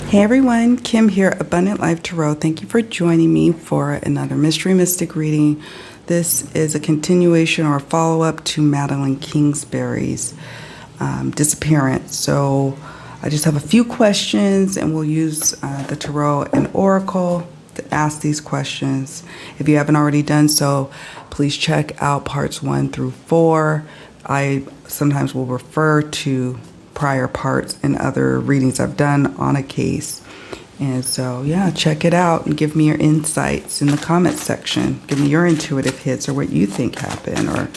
Hey everyone, Kim here, Abundant Life Tarot. Thank you for joining me for another Mystery Mystic reading. This is a continuation or a follow-up to Madeline Kingsbury's disappearance. So I just have a few questions and we'll use the Tarot and Oracle to ask these questions. If you haven't already done so, please check out parts 1 through 4. I sometimes will refer to prior parts and other readings I've done on a case. And so, yeah, check it out and give me your insights in the comments section. Give me your intuitive hits or what you think happened or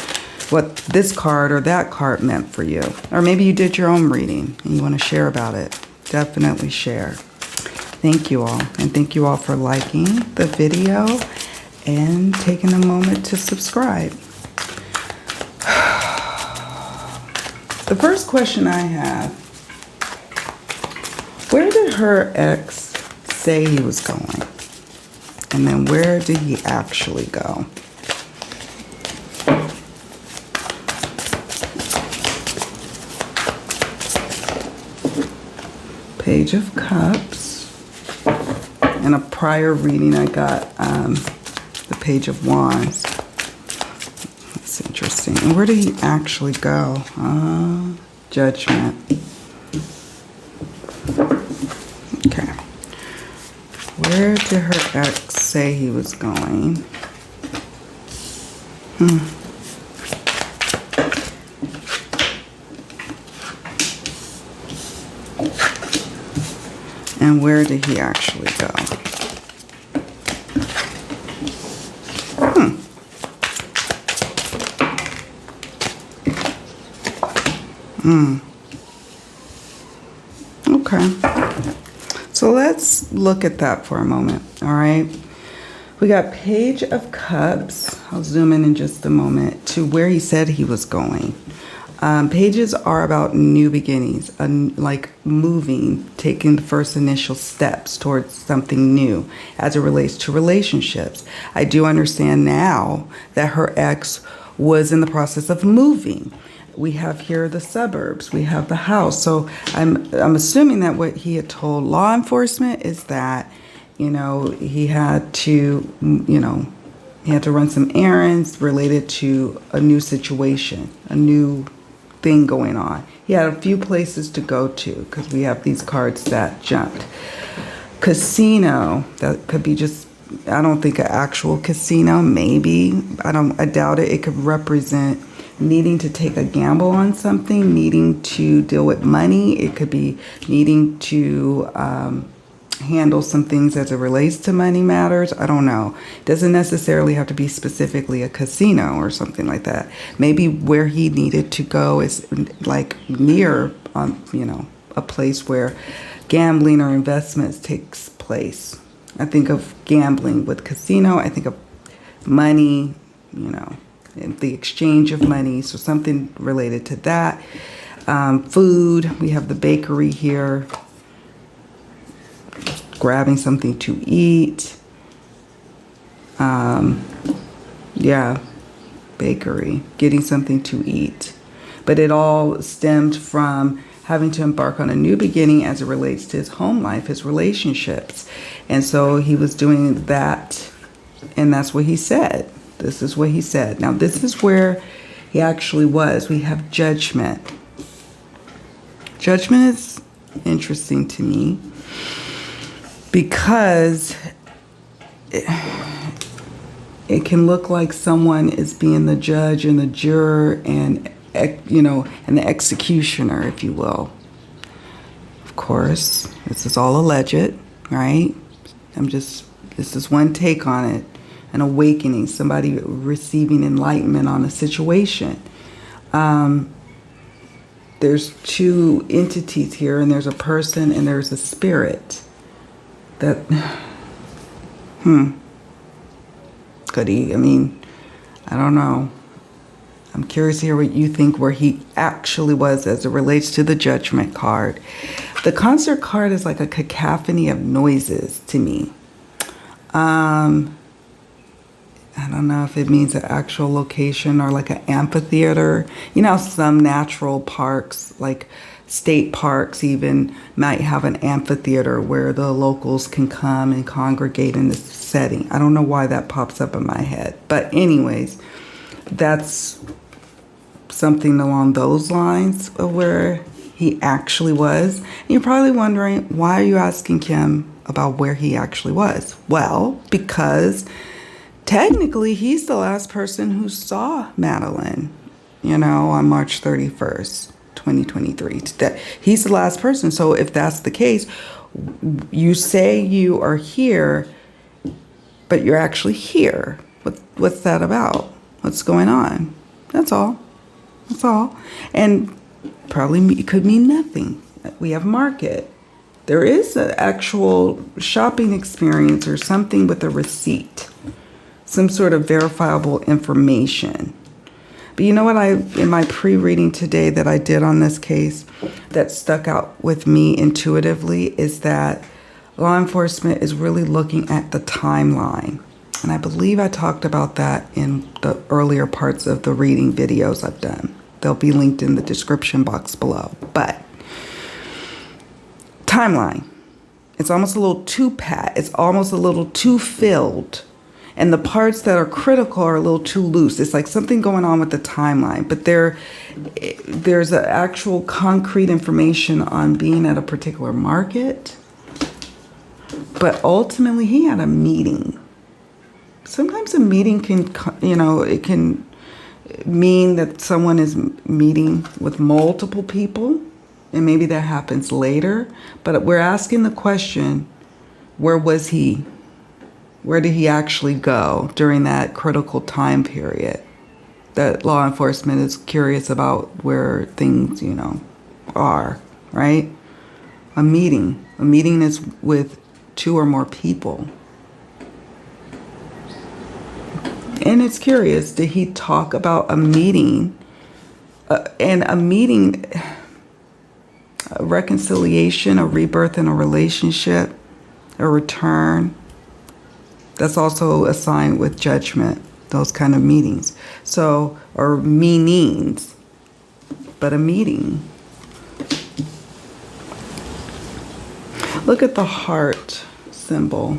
what this card or that card meant for you. Or maybe you did your own reading and you want to share about it. Definitely share. Thank you all. And thank you all for liking the video and taking a moment to subscribe. The first question I have, where did her ex say he was going? And then where did he actually go? Page of Cups. In a prior reading I got the Page of Wands. Interesting. And where did he actually go? Judgment. Okay. Where did her ex say he was going? And where did he actually go? Okay. So let's look at that for a moment. All right. We got Page of Cups. I'll zoom in just a moment to where he said he was going. Pages are about new beginnings, like moving, taking the first initial steps towards something new as it relates to relationships. I do understand now that her ex was in the process of moving. We have here the suburbs, we have the house. So I'm assuming that what he had told law enforcement is that, you know, he had to, he had to run some errands related to a new situation, a new thing going on. He had a few places to go to because we have these cards that jumped. Casino, that could be just, I don't think an actual casino, maybe. I doubt it. It could represent needing to take a gamble on something, needing to deal with money. It could be needing to handle some things as it relates to money matters. I don't know. It doesn't necessarily have to be specifically a casino or something like that. Maybe where he needed to go is like near, a place where gambling or investments takes place. I think of gambling with casino. I think of money, the exchange of money, so something related to that. Food, we have the bakery here, grabbing something to eat. Yeah, bakery, getting something to eat. But it all stemmed from having to embark on a new beginning as it relates to his home life, his relationships. And so he was doing that, and that's what he said. This is what he said. Now, this is where he actually was. We have judgment. Judgment is interesting to me because it can look like someone is being the judge and the juror and, and the executioner, if you will. Of course, this is all alleged, right? This is one take on it. An awakening, somebody receiving enlightenment on a situation. There's two entities here, and there's a person and there's a spirit. That, Could he? I mean, I don't know. I'm curious to hear what you think where he actually was as it relates to the Judgment card. The Concert card is like a cacophony of noises to me. I don't know if it means an actual location or like an amphitheater. You know, some natural parks, like state parks even, might have an amphitheater where the locals can come and congregate in this setting. I don't know why that pops up in my head. But anyways, that's something along those lines of where he actually was. And you're probably wondering, why are you asking Kim about where he actually was? Well, because technically he's the last person who saw Madeline, you know, on March 31st, 2023. He's the last person. So if that's the case, you say you are here, but you're actually here. What's that about? What's going on? That's all. That's all. And probably it could mean nothing. We have market. There is an actual shopping experience or something with a receipt. Some sort of verifiable information. But you know what, in my pre-reading today that I did on this case that stuck out with me intuitively is that law enforcement is really looking at the timeline. And I believe I talked about that in the earlier parts of the reading videos I've done. They'll be linked in the description box below. But timeline. It's almost a little too pat. It's almost a little too filled. And the parts that are critical are a little too loose. It's like something going on with the timeline. But there's an actual concrete information on being at a particular market. But ultimately, he had a meeting. Sometimes a meeting can, you know, it can mean that someone is meeting with multiple people. And maybe that happens later. But we're asking the question, where was he? Where did he actually go during that critical time period? That law enforcement is curious about where things, you know, are, right? A meeting. A meeting is with 2 or more people. And it's curious, did he talk about a meeting? And a meeting, a reconciliation, a rebirth in a relationship, a return. That's also a sign with Judgment, those kind of meetings. So, or meanings, but a meeting. Look at the heart symbol.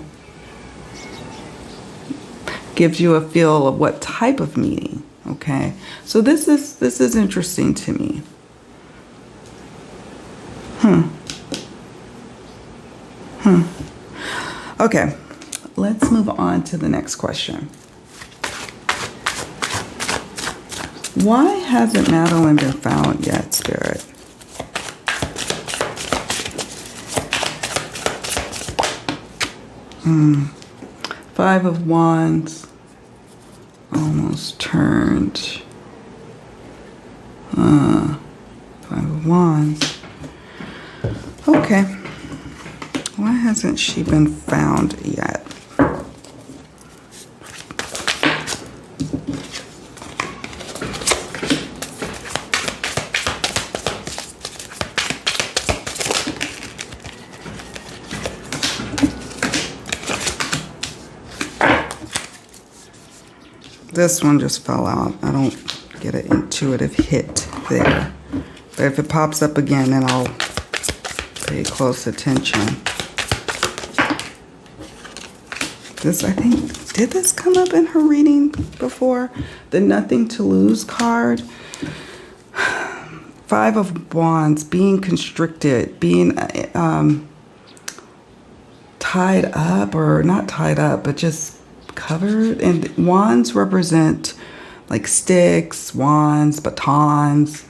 Gives you a feel of what type of meeting, okay? So this is interesting to me. Okay. Let's move on to the next question. Why hasn't Madeline been found yet, Spirit? Five of Wands. Almost turned. Five of Wands. Okay. Why hasn't she been found yet? This one just fell out. I don't get an intuitive hit there. But if it pops up again, then I'll pay close attention. This, I think, did this come up in her reading before? The Nothing to Lose card. Five of Wands, being constricted, being tied up, or not tied up, but just covered. And wands represent like sticks, wands, batons,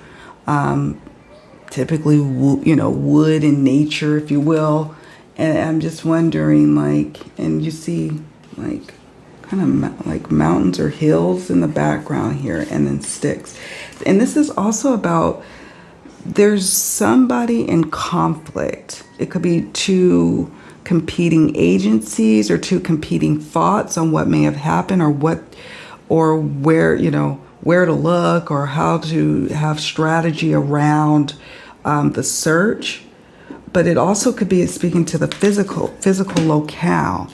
typically wood in nature, if you will. And I'm just wondering, like, and you see like kind of like mountains or hills in the background here, and then sticks. And this is also about, there's somebody in conflict. It could be two competing agencies or two competing thoughts on what may have happened or where, where to look or how to have strategy around the search. But it also could be speaking to the physical locale.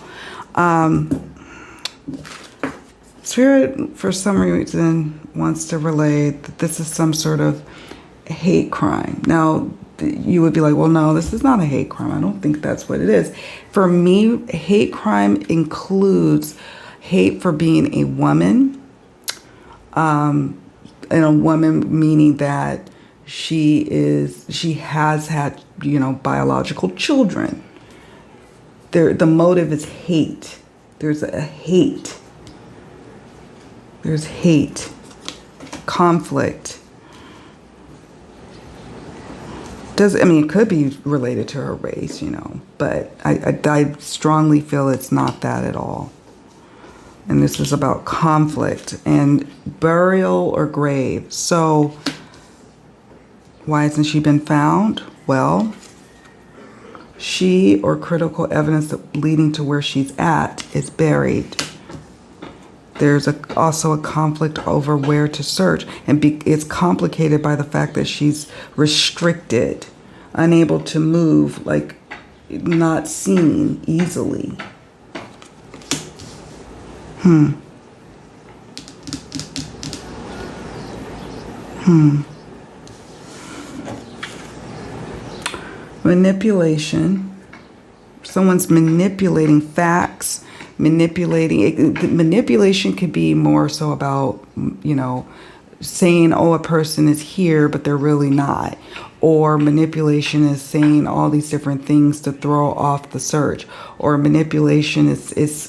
Spirit, for some reason, wants to relate that this is some sort of hate crime. Now, you would be like, well, no, this is not a hate crime. I don't think that's what it is. For me, hate crime includes hate for being a woman, and a woman meaning that she has had, biological children. The motive is hate. There's a hate. There's hate, conflict. It could be related to her race, but I strongly feel it's not that at all. And this is about conflict and burial or grave. So why hasn't she been found? Well, she or critical evidence leading to where she's at is buried. There's also a conflict over where to search. And it's complicated by the fact that she's restricted, unable to move, like not seen easily. Manipulation. Someone's manipulating facts. Manipulation could be more so about, saying, oh, a person is here, but they're really not. Or manipulation is saying all these different things to throw off the search. Or manipulation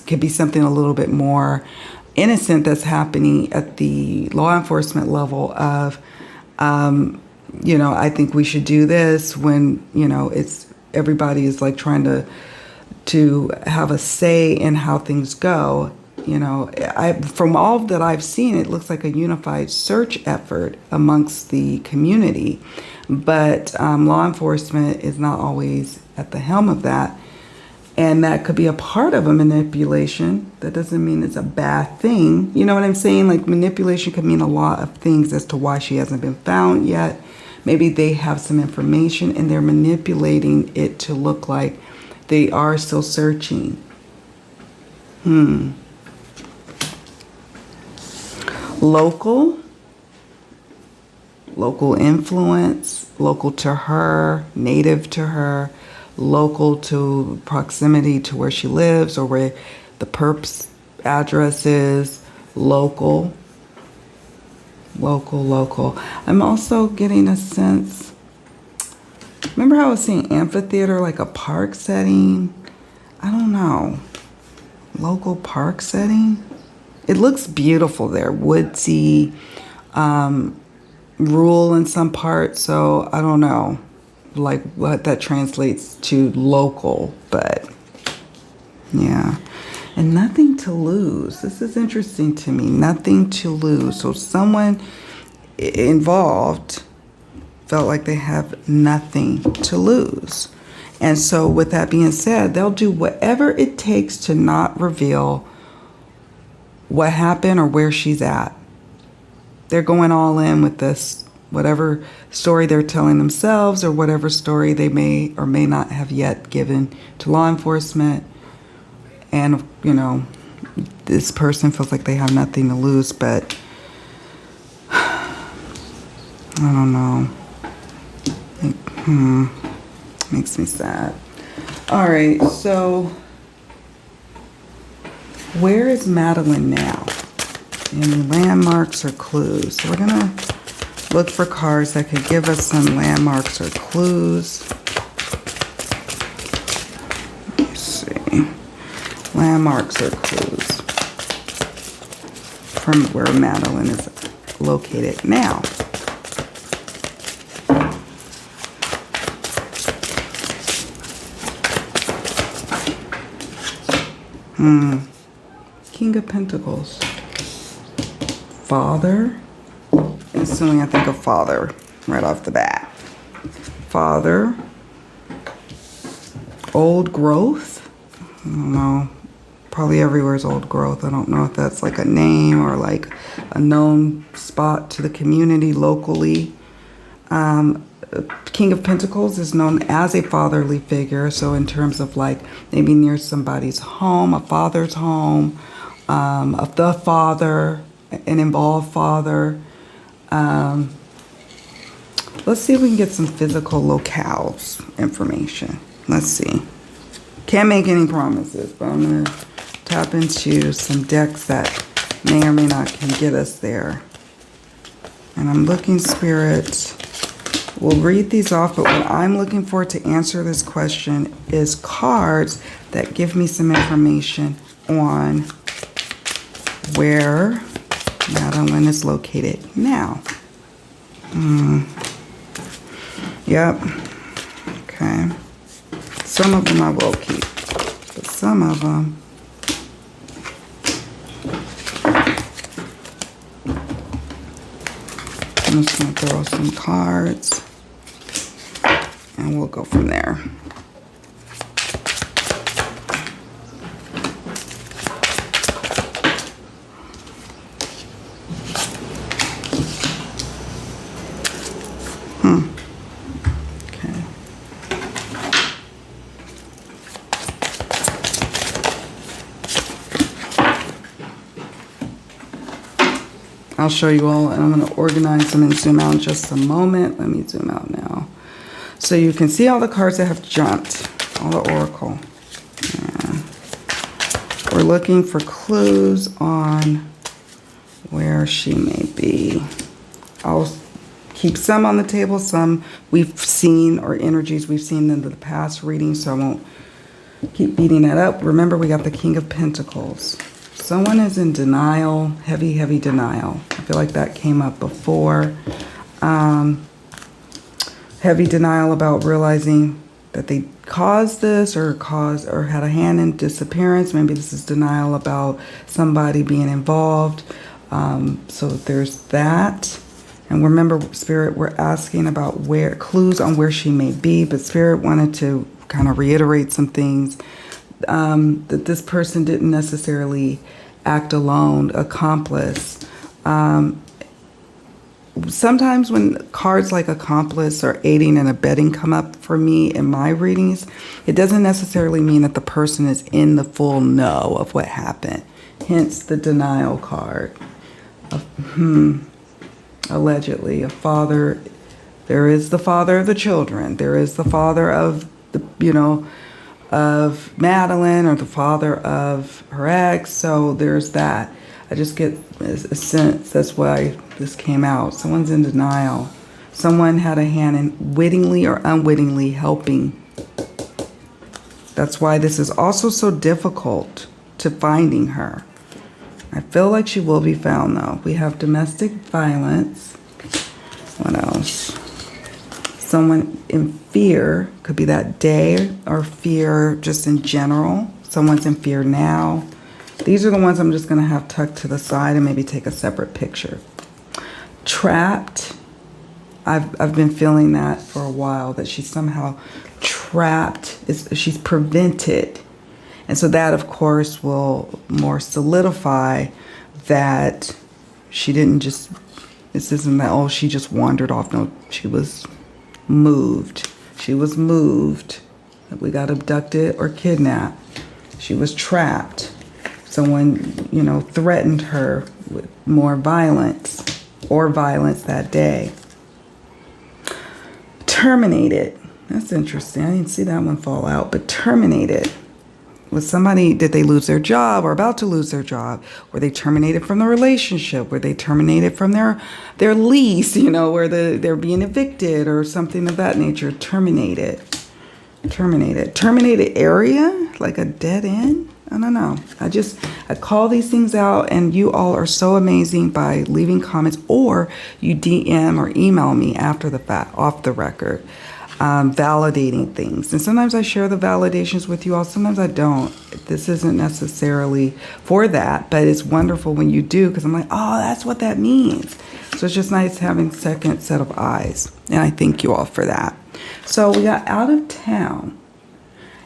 could be something a little bit more innocent that's happening at the law enforcement level of, I think we should do this when, everybody is like trying to have a say in how things go. From all that I've seen, it looks like a unified search effort amongst the community. But law enforcement is not always at the helm of that. And that could be a part of a manipulation. That doesn't mean it's a bad thing. You know what I'm saying? Like manipulation could mean a lot of things as to why she hasn't been found yet. Maybe they have some information and they're manipulating it to look like they are still searching. Local influence, local to her, native to her, local to proximity to where she lives or where the perp's address is, local. I'm also getting a sense, remember how I was saying amphitheater, like a park setting? I don't know. Local park setting? It looks beautiful there. Woodsy, rural in some parts. So I don't know like what that translates to local, but yeah. And nothing to lose. This is interesting to me. Nothing to lose. So someone involved felt like they have nothing to lose. And so with that being said, they'll do whatever it takes to not reveal what happened or where she's at. They're going all in with this, whatever story they're telling themselves or whatever story they may or may not have yet given to law enforcement. And, this person feels like they have nothing to lose, but I don't know. Makes me sad. All right, so where is Madeline now? Any landmarks or clues? So we're going to look for cards that could give us some landmarks or clues. Let's see. Landmarks or clues from where Madeline is located now. King of Pentacles. Father. Instantly I think of father right off the bat. Father. Old growth. I don't know. Probably everywhere is old growth. I don't know if that's like a name or like a known spot to the community locally. King of Pentacles is known as a fatherly figure. So in terms of like maybe near somebody's home, a father's home, of the father, an involved father. Let's see if we can get some physical locales information. Let's see. Can't make any promises, but I'm going to tap into some decks that may or may not can get us there. And I'm looking, Spirit. We'll read these off, but what I'm looking for to answer this question is cards that give me some information on where Madeline is located now. Yep. Okay. Some of them I will keep, but some of them I'm just going to throw some cards and we'll go from there. Okay. I'll show you all, and I'm going to organize them and zoom out in just a moment. Let me zoom out now. So you can see all the cards that have jumped, all the oracle. Yeah. We're looking for clues on where she may be. I'll keep some on the table, some we've seen, or energies we've seen in the past readings, so I won't keep beating that up. Remember, we got the King of Pentacles. Someone is in denial, heavy, heavy denial. I feel like that came up before. Heavy denial about realizing that they caused this or had a hand in disappearance. Maybe this is denial about somebody being involved. So there's that. And remember, Spirit, we're asking about where clues on where she may be, but Spirit wanted to kind of reiterate some things. That this person didn't necessarily act alone, accomplice. Sometimes when cards like accomplice or aiding and abetting come up for me in my readings, it doesn't necessarily mean that the person is in the full know of what happened. Hence the denial card. Allegedly, a father, there is the father of the children. There is the father of the, of Madeline, or the father of her ex. So there's that. I just get a sense that's why this came out. Someone's in denial. Someone had a hand in wittingly or unwittingly helping. That's why this is also so difficult to finding her. I feel like she will be found, though. We have domestic violence. What else? Someone in fear, could be that day, or fear just in general. Someone's in fear now. These are the ones I'm just going to have tucked to the side and maybe take a separate picture. Trapped. I've been feeling that for a while, that she's somehow trapped. She's prevented. And so that, of course, will more solidify that she didn't just, this isn't that, oh, she just wandered off. No, she was moved. She was moved. We got abducted or kidnapped. She was trapped. Someone, threatened her with more violence or violence that day. Terminated. That's interesting. I didn't see that one fall out, but terminated. Was somebody, did they lose their job or about to lose their job? Were they terminated from the relationship? Were they terminated from their lease, where they're being evicted or something of that nature? Terminated. Terminated area, like a dead end? I don't know. I call these things out, and you all are so amazing by leaving comments, or you DM or email me after the fact, off the record. Validating things. And sometimes I share the validations with you all. Sometimes I don't. This isn't necessarily for that, but it's wonderful when you do, because I'm like, oh, that's what that means. So it's just nice having second set of eyes. And I thank you all for that. So we got out of town.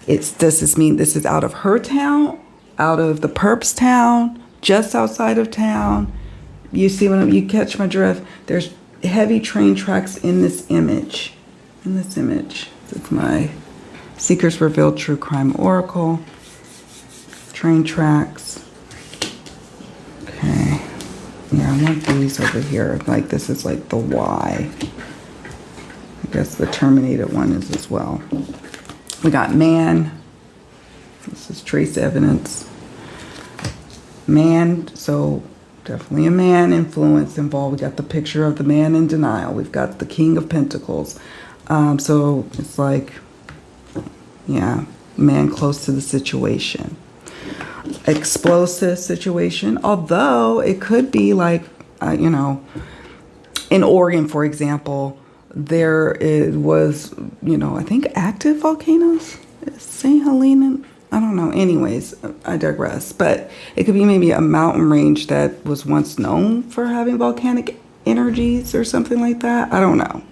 Does this mean this is out of her town, out of the perp's town, just outside of town? You see you catch my drift? There's heavy train tracks in this image. It's my Seekers Revealed True Crime Oracle. Train tracks. Okay. Yeah, I want these over here. Like, this is like the Y. I guess the terminated one is as well. We got man. This is trace evidence. Man, so definitely a man influence involved. We got the picture of the man in denial. We've got the King of Pentacles. So it's like, yeah, man close to the situation. Explosive situation, although it could be like, in Oregon, for example, there was, I think active volcanoes. St. Helena, I don't know. Anyways, I digress. But it could be maybe a mountain range that was once known for having volcanic energies or something like that. I don't know.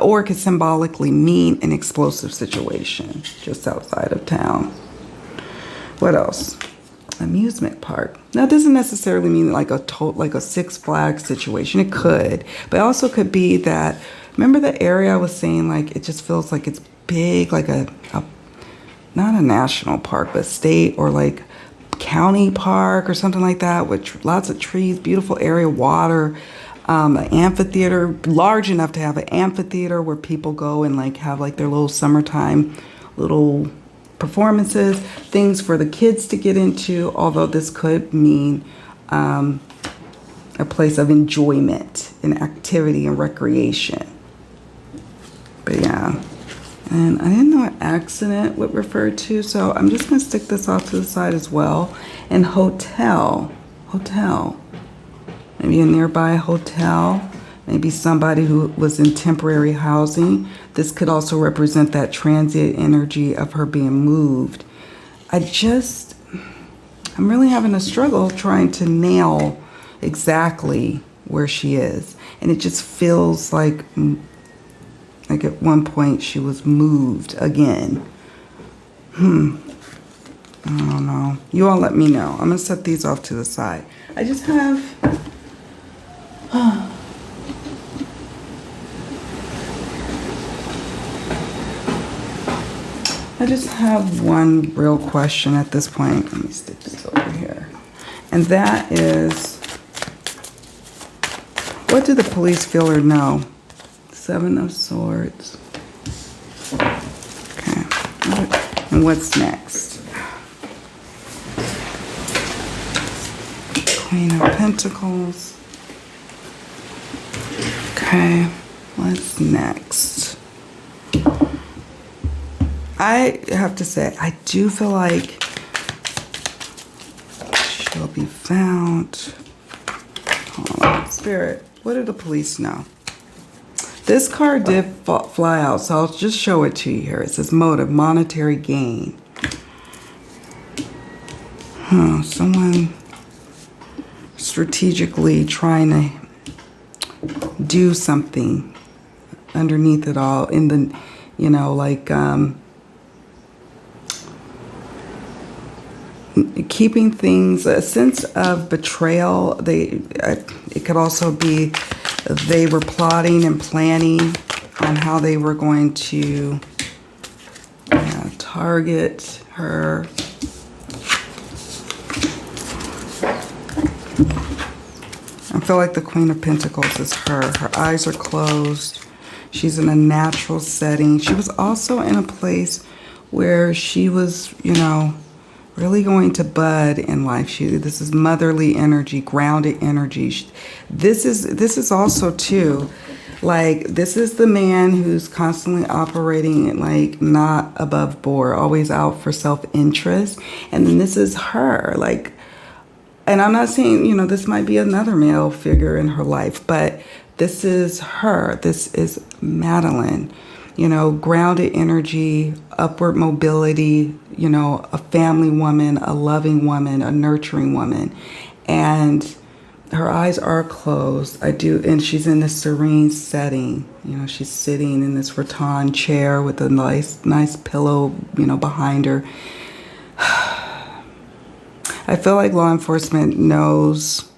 Or it could symbolically mean an explosive situation just outside of town. What else? Amusement park. Now, it doesn't necessarily mean like a Six Flags situation. It could, but it also could be that. Remember the area I was saying, like, it just feels like it's big, like a not a national park, but state or like county park or something like that, with lots of trees, beautiful area, water, an amphitheater, large enough to have an amphitheater where people go and like have like their little summertime little performances, things for the kids to get into, although this could mean a place of enjoyment and activity and recreation. But yeah, and I didn't know what accident would refer to, so I'm just going to stick this off to the side as well. And hotel, maybe a nearby hotel, maybe somebody who was in temporary housing. This could also represent that transient energy of her being moved. I'm really having a struggle trying to nail exactly where she is. And it just feels like at one point she was moved again. I don't know. You all let me know. I'm going to set these off to the side. I just have... I just have one real question at this point. Let me stick this over here. And that is, what do the police feel or know? Seven of Swords. Okay. And what's next? Queen of Pentacles. Okay. What's next? I have to say, I do feel like she'll be found. Hold on. Spirit, what do the police know? This card did fly out, so I'll just show it to you here. It says motive, monetary gain. Someone strategically trying to do something underneath it all in the, keeping things, a sense of betrayal. It could also be they were plotting and planning on how they were going to target her. I feel like the Queen of Pentacles is her. Her eyes are closed. She's in a natural setting. She was also in a place where she was, really going to bud in life. This is motherly energy, grounded energy. This is also too, like, this is the man who's constantly operating like not above board, always out for self-interest. And then this is her, like, and I'm not saying, this might be another male figure in her life, but this is her. This is Madeline. Grounded energy, upward mobility, a family woman, a loving woman, a nurturing woman. And Her eyes are closed. I do, and she's in this serene setting. You know, she's sitting in this rattan chair with a nice pillow, you know, behind her. I feel like law enforcement knows.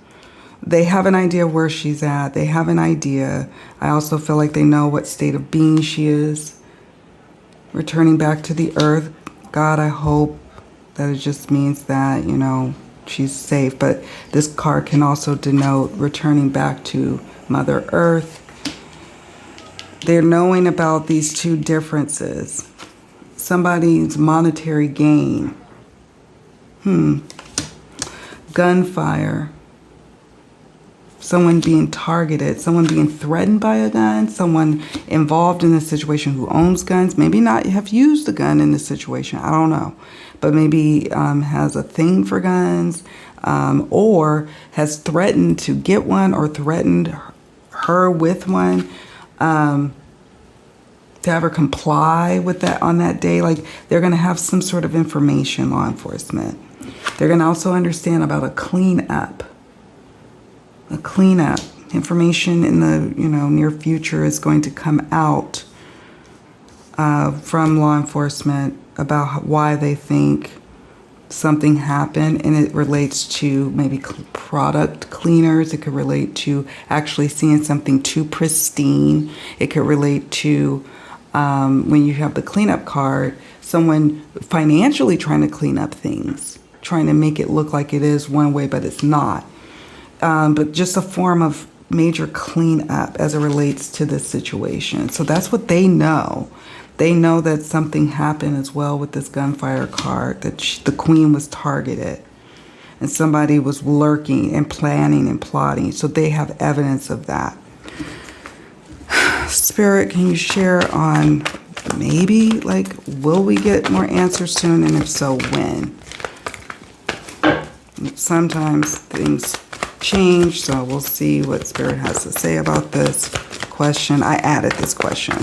They have an idea where she's at. They have an idea. I also feel like they know what state of being she is. Returning back to the earth. God, I hope that it just means that, you know, she's safe. But this card can also denote returning back to Mother Earth. They're knowing about these two differences. Somebody's monetary gain. Gunfire. Someone being targeted, someone being threatened by a gun, someone involved in this situation who owns guns, maybe not have used a gun in this situation, I don't know, but maybe has a thing for guns, or has threatened to get one or threatened her with one, to have her comply with that on that day. Like, they're going to have some sort of information, law enforcement. They're going to also understand about a cleanup. A cleanup. Information in the, you know, near future is going to come out from law enforcement about why they think something happened, and it relates to maybe product cleaners. It could relate to actually seeing something too pristine. It could relate to when you have the cleanup card, someone financially trying to clean up things, trying to make it look like it is one way, but it's not. But just a form of major cleanup as it relates to this situation. So that's what they know. They know that something happened as well with this gunfire card, that the queen was targeted and somebody was lurking and planning and plotting. So they have evidence of that. Spirit, can you share on maybe, like, will we get more answers soon? And if so, when? Sometimes things change, so we'll see what Spirit has to say about this question. I added this question.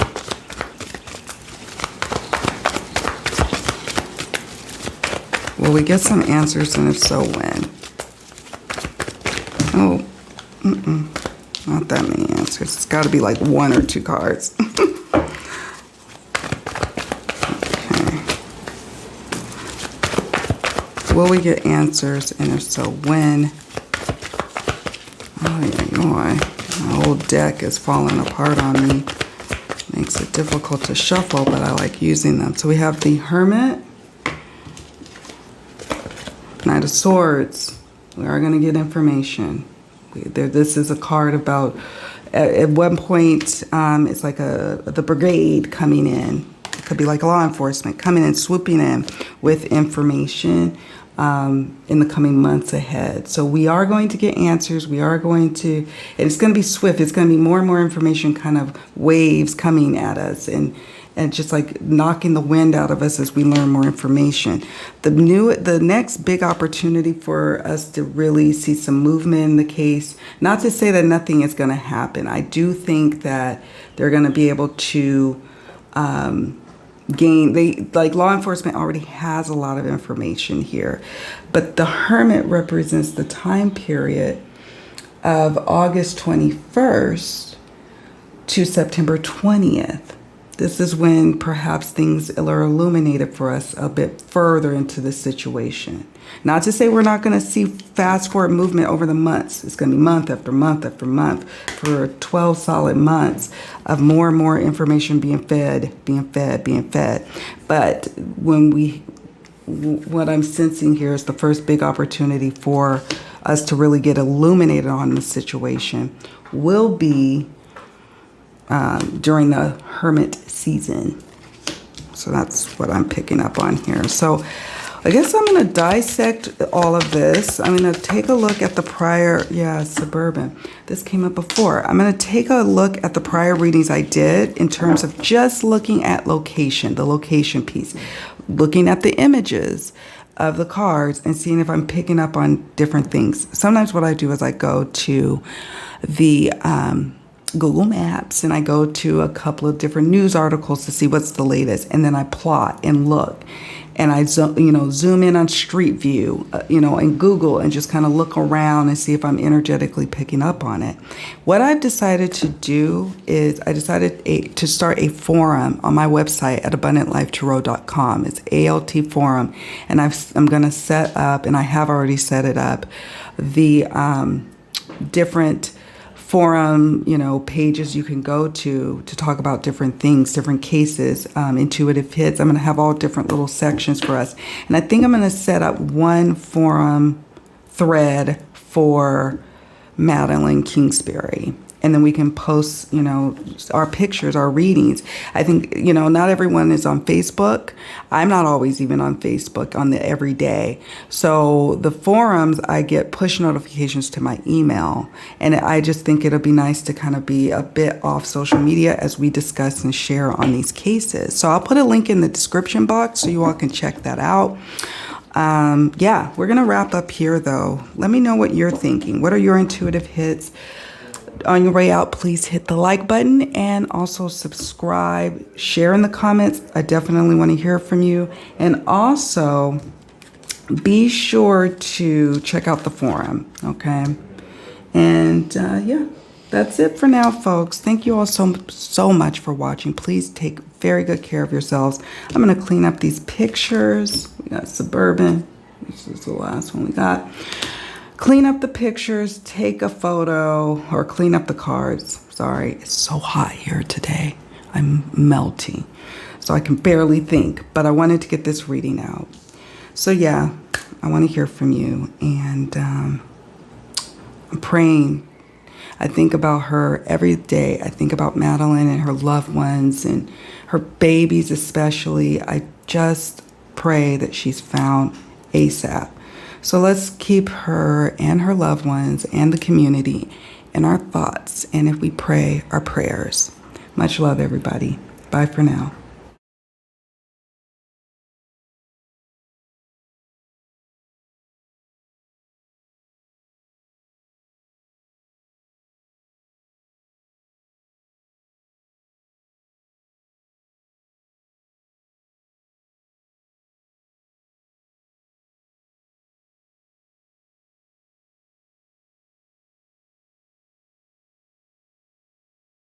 Will we get some answers, and if so, when? Oh, not that many answers. It's got to be like one or two cards. Okay. Will we get answers, and if so, when? Oh, yeah, boy. My whole deck is falling apart on me. Makes it difficult to shuffle, but I like using them. So we have the Hermit, Knight of Swords. We are going to get information. This is a card about, at one point, it's like the brigade coming in. It could be like law enforcement coming in, swooping in with information in the coming months ahead. So we are going to get answers. We are going to, and it's going to be swift. It's going to be more and more information, kind of waves coming at us, and just like knocking the wind out of us as we learn more information. The next big opportunity for us to really see some movement in the case, not to say that nothing is going to happen. I do think that they're going to be able to gain, like law enforcement already has a lot of information here, but the Hermit represents the time period of August 21st to September 20th. This is when perhaps things are illuminated for us a bit further into the situation. Not to say we're not going to see fast forward movement over the months. It's going to be month after month after month for 12 solid months of more and more information being fed. But what I'm sensing here is the first big opportunity for us to really get illuminated on the situation will be during the Hermit season. So that's what I'm picking up on here. So I guess I'm going to dissect all of this. I'm going to take a look at the prior, Suburban. This came up before. I'm going to take a look at the prior readings I did in terms of just looking at location, the location piece, looking at the images of the cards and seeing if I'm picking up on different things. Sometimes what I do is I go to the Google Maps and I go to a couple of different news articles to see what's the latest, and then I plot and look. and I zoom in on Street View, and Google, and just kind of look around and see if I'm energetically picking up on it. What I've decided to do is I decided to start a forum on my website at abundantlifetarot.com. It's ALT forum, and I'm going to set up, and I have already set it up, the different forum, pages you can go to talk about different things, different cases, intuitive hits. I'm going to have all different little sections for us. And I think I'm going to set up one forum thread for Madeline Kingsbury. And then we can post, our pictures, our readings. I think, not everyone is on Facebook. I'm not always even on Facebook on the everyday. So the forums, I get push notifications to my email. And I just think it'll be nice to kind of be a bit off social media as we discuss and share on these cases. So I'll put a link in the description box so you all can check that out. Yeah, we're going to wrap up here, though. Let me know what you're thinking. What are your intuitive hits? On your way out, please hit the like button and also subscribe. Share in the comments. I definitely want to hear from you. And also, be sure to check out the forum, okay? And yeah, that's it for now, folks. Thank you all so much for watching. Please take very good care of yourselves. I'm going to clean up these pictures. We got Suburban. This is the last one we got. Clean up the pictures, take a photo, or clean up the cards. Sorry, it's so hot here today. I'm melting, so I can barely think, but I wanted to get this reading out. So yeah, I want to hear from you, and I'm praying. I think about her every day. I think about Madeline and her loved ones and her babies especially. I just pray that she's found ASAP. So let's keep her and her loved ones and the community in our thoughts. And if we pray, our prayers. Much love, everybody. Bye for now.